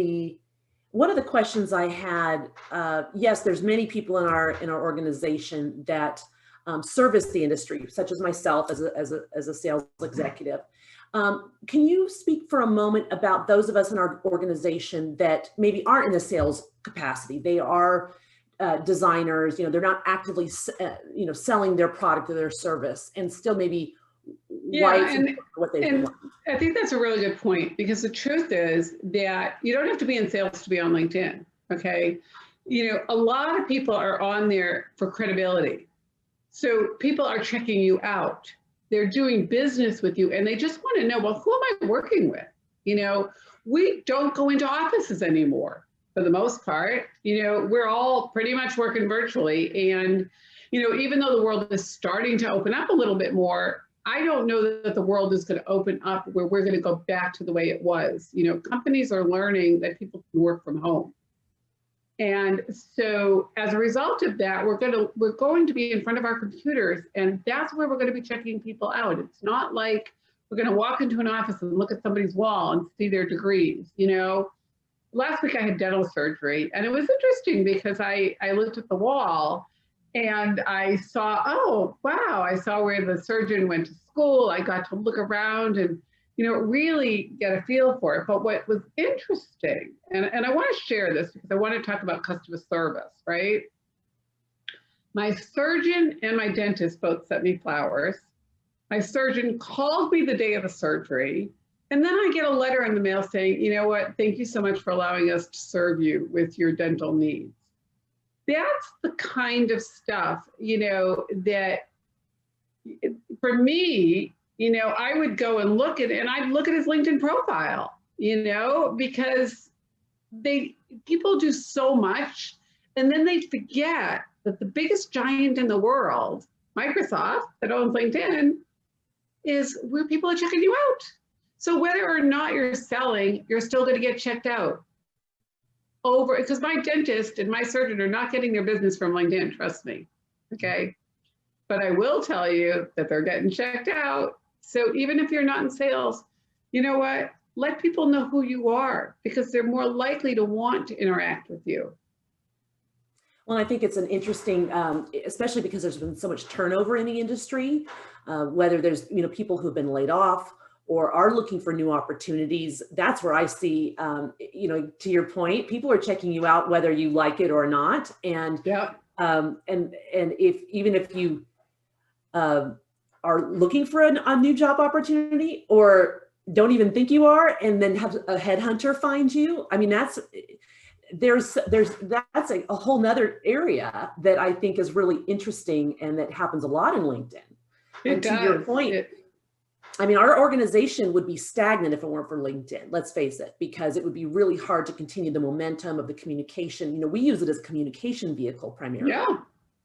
one of the questions I had, yes, there's many people in our organization that service the industry, such as myself as a sales executive. Can you speak for a moment about those of us in our organization that maybe aren't in the sales capacity? They are designers, they're not actively, selling their product or their service, and still maybe what they want. I think that's a really good point, because the truth is that you don't have to be in sales to be on LinkedIn, okay? A lot of people are on there for credibility. So people are checking you out. They're doing business with you, and they just want to know, well, who am I working with? We don't go into offices anymore for the most part. We're all pretty much working virtually. And, even though the world is starting to open up a little bit more, I don't know that the world is going to open up where we're going to go back to the way it was. Companies are learning that people can work from home. And so as a result of that, we're going to be in front of our computers, and that's where we're going to be checking people out. It's not like we're going to walk into an office and look at somebody's wall and see their degrees. Last week I had dental surgery, and it was interesting because I looked at the wall and I saw, oh, wow, I saw where the surgeon went to school. I got to look around and really get a feel for it. But what was interesting, and I want to share this because I want to talk about customer service, right? My surgeon and my dentist both sent me flowers. My surgeon called me the day of the surgery. And then I get a letter in the mail saying, you know what, thank you so much for allowing us to serve you with your dental needs. That's the kind of stuff, that for me, I would go and look at it, and I'd look at his LinkedIn profile, because people do so much, and then they forget that the biggest giant in the world, Microsoft, that owns LinkedIn, is where people are checking you out. So whether or not you're selling, you're still going to get checked out. Because my dentist and my surgeon are not getting their business from LinkedIn, trust me, okay? But I will tell you that they're getting checked out. So even if you're not in sales, you know what? Let people know who you are, because they're more likely to want to interact with you. Well, I think it's an interesting, especially because there's been so much turnover in the industry, whether there's, people who've been laid off or are looking for new opportunities. That's where I see, to your point, people are checking you out whether you like it or not. And yeah. And if you are looking for a new job opportunity, or don't even think you are, and then have a headhunter find you, I mean, that's a whole nother area that I think is really interesting, and that happens a lot in LinkedIn. And to your point, I mean, our organization would be stagnant if it weren't for LinkedIn, let's face it, because it would be really hard to continue the momentum of the communication. We use it as a communication vehicle primarily. Yeah,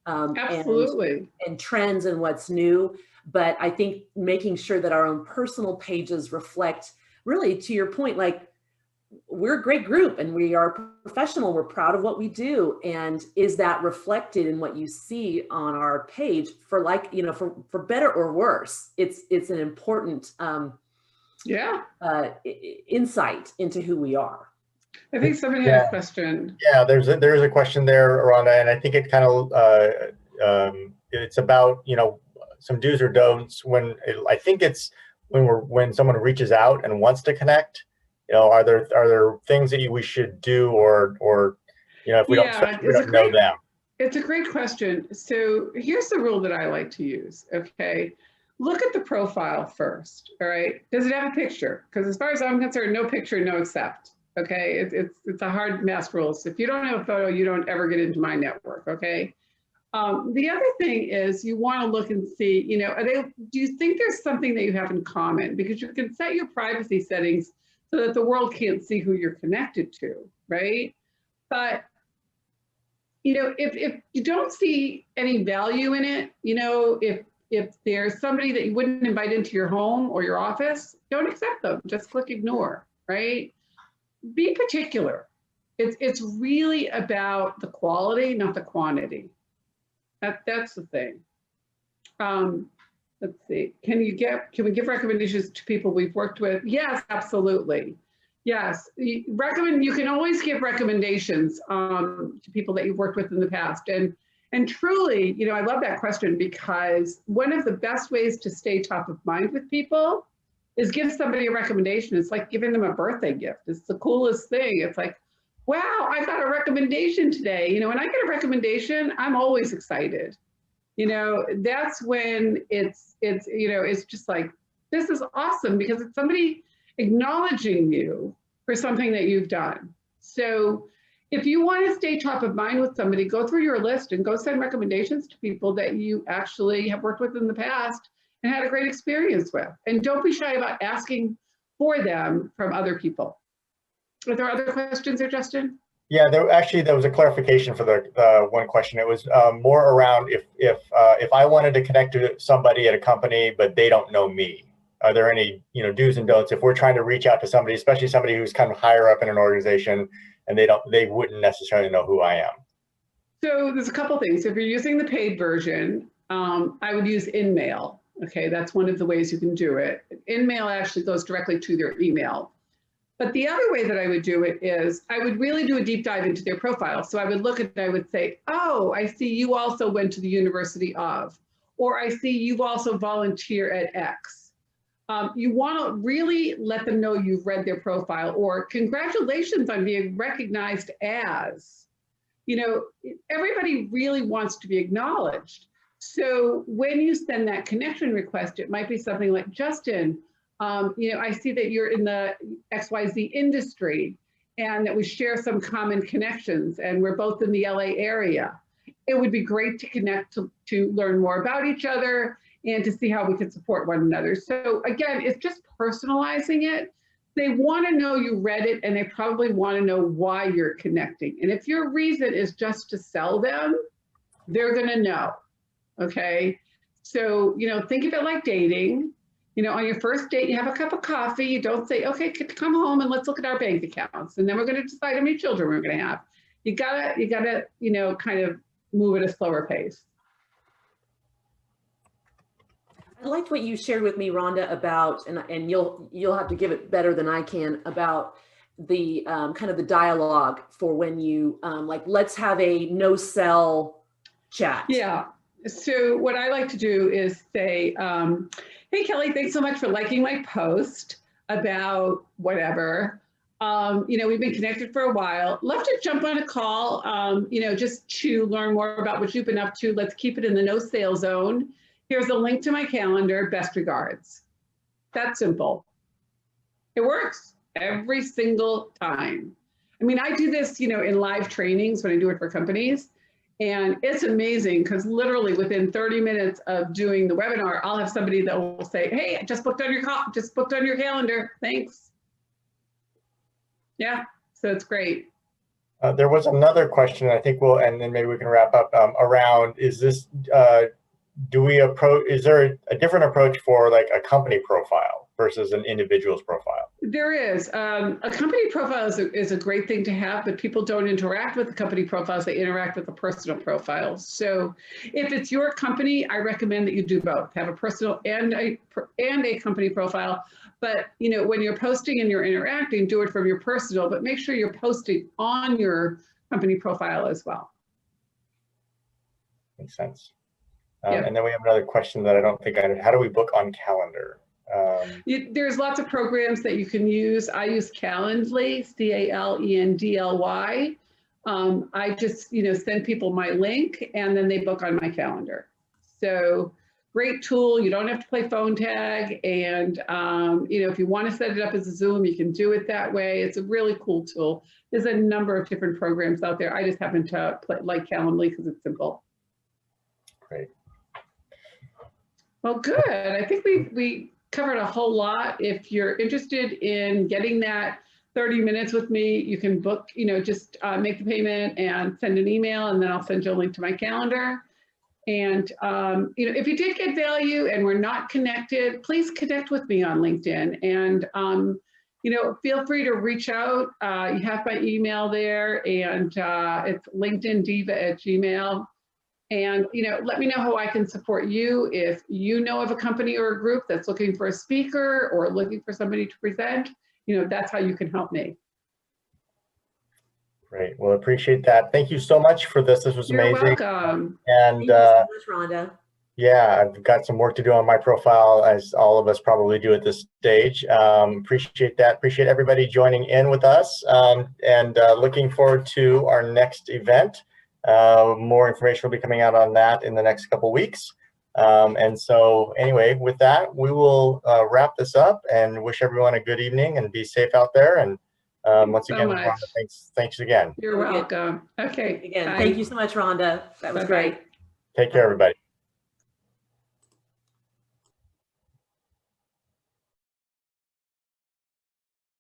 absolutely. And trends and what's new. But I think making sure that our own personal pages reflect, really, to your point, like, we're a great group and we are professional. We're proud of what we do. And is that reflected in what you see on our page for for better or worse? It's an important insight into who we are. I think somebody had a question. Yeah, there's a question there, Rhonda, and I think it kind of it's about some do's or don'ts I think it's when someone reaches out and wants to connect. Are there things that we should do, or if we don't know them? It's a great question. So here's the rule that I like to use. Okay, look at the profile first. All right, does it have a picture? Because as far as I'm concerned, no picture, no accept. Okay, it's a hard math rule. So if you don't have a photo, you don't ever get into my network. Okay. The other thing is you want to look and see, do you think there's something that you have in common? Because you can set your privacy settings so that the world can't see who you're connected to, right? But, if you don't see any value in it, if there's somebody that you wouldn't invite into your home or your office, don't accept them, just click ignore, right? Be particular. It's really about the quality, not the quantity. That's the thing. Let's see. Can we give recommendations to people we've worked with? Yes, absolutely. Yes, you can always give recommendations to people that you've worked with in the past. And truly, I love that question, because one of the best ways to stay top of mind with people is give somebody a recommendation. It's like giving them a birthday gift. It's the coolest thing. It's like, wow, I got a recommendation today. You know, when I get a recommendation, I'm always excited. You know, that's when it's you know, it's just like, this is awesome because it's somebody acknowledging you for something that you've done. So if you want to stay top of mind with somebody, go through your list and go send recommendations to people that you actually have worked with in the past and had a great experience with. And don't be shy about asking for them from other people. Are there other questions there, Justin? Yeah, there was a clarification for the one question. It was more around if I wanted to connect to somebody at a company, but they don't know me. Are there any, you know, do's and don'ts if we're trying to reach out to somebody, especially somebody who's kind of higher up in an organization and they wouldn't necessarily know who I am? So there's a couple things. If you're using the paid version, I would use InMail. Okay, that's one of the ways you can do it. InMail actually goes directly to their email. But the other way that I would do it is I would really do a deep dive into their profile. So I would look at it, I would say, oh, I see you also went to the University of, or I see you also volunteer at X. You want to really let them know you've read their profile, or congratulations on being recognized as. You know, everybody really wants to be acknowledged. So when you send that connection request, it might be something like, Justin, you know, I see that you're in the XYZ industry and that we share some common connections and we're both in the LA area. It would be great to connect to learn more about each other and to see how we can support one another. So again, it's just personalizing it. They want to know you read it and they probably want to know why you're connecting. And if your reason is just to sell them, they're going to know. Okay. So, you know, think of it like dating. You know, on your first date, you have a cup of coffee. You don't say, okay, come home and let's look at our bank accounts. And then we're going to decide how many children we're going to have. You gotta, you know, kind of move at a slower pace. I liked what you shared with me, Rhonda, about, and you'll have to give it better than I can, about the kind of the dialogue for when you like, let's have a no sell chat. Yeah. So what I like to do is say, hey, Kelly, thanks so much for liking my post about whatever. You know, we've been connected for a while. Love to jump on a call, you know, just to learn more about what you've been up to. Let's keep it in the no sale zone. Here's a link to my calendar. Best regards. That's simple. It works every single time. I mean, I do this, you know, in live trainings when I do it for companies. And it's amazing because literally within 30 minutes of doing the webinar, I'll have somebody that will say, hey, I just booked on your calendar. Thanks. Yeah, so it's great. There was another question, I think and then maybe we can wrap up around, is this, is there a different approach for like a company profile versus an individual's profile? There is. A company profile is a great thing to have, but people don't interact with the company profiles, they interact with the personal profiles. So if it's your company, I recommend that you do both, have a personal and a company profile. But you know, when you're posting and you're interacting, do it from your personal, but make sure you're posting on your company profile as well. Makes sense. Yeah. And then we have another question that I don't think how do we book on Calendar? There's lots of programs that you can use. I use Calendly, Calendly. I just, you know, send people my link and then they book on my calendar. So great tool. You don't have to play phone tag. And, you know, if you want to set it up as a Zoom, you can do it that way. It's a really cool tool. There's a number of different programs out there. I just happen to like Calendly because it's simple. Great. Well, good. I think we covered a whole lot. If you're interested in getting that 30 minutes with me, you can book, you know, just make the payment and send an email, and then I'll send you a link to my calendar. And, you know, if you did get value and we're not connected, please connect with me on LinkedIn. And, you know, feel free to reach out. You have my email there, and it's linkedindiva@gmail.com. And, you know, let me know how I can support you. If you know of a company or a group that's looking for a speaker or looking for somebody to present, you know, that's how you can help me. Great. Well, appreciate that. Thank you so much for this. This was amazing. You're welcome. And Thank you so much, Rhonda. Yeah, I've got some work to do on my profile, as all of us probably do at this stage. Appreciate that. Appreciate everybody joining in with us, and looking forward to our next event. More information will be coming out on that in the next couple weeks. And so anyway, with that, we will wrap this up and wish everyone a good evening and be safe out there. And once again, Rhonda, thanks again. You're welcome. Okay. Again, bye. thank you so much, Rhonda. That was Bye-bye. great. Take care, everybody.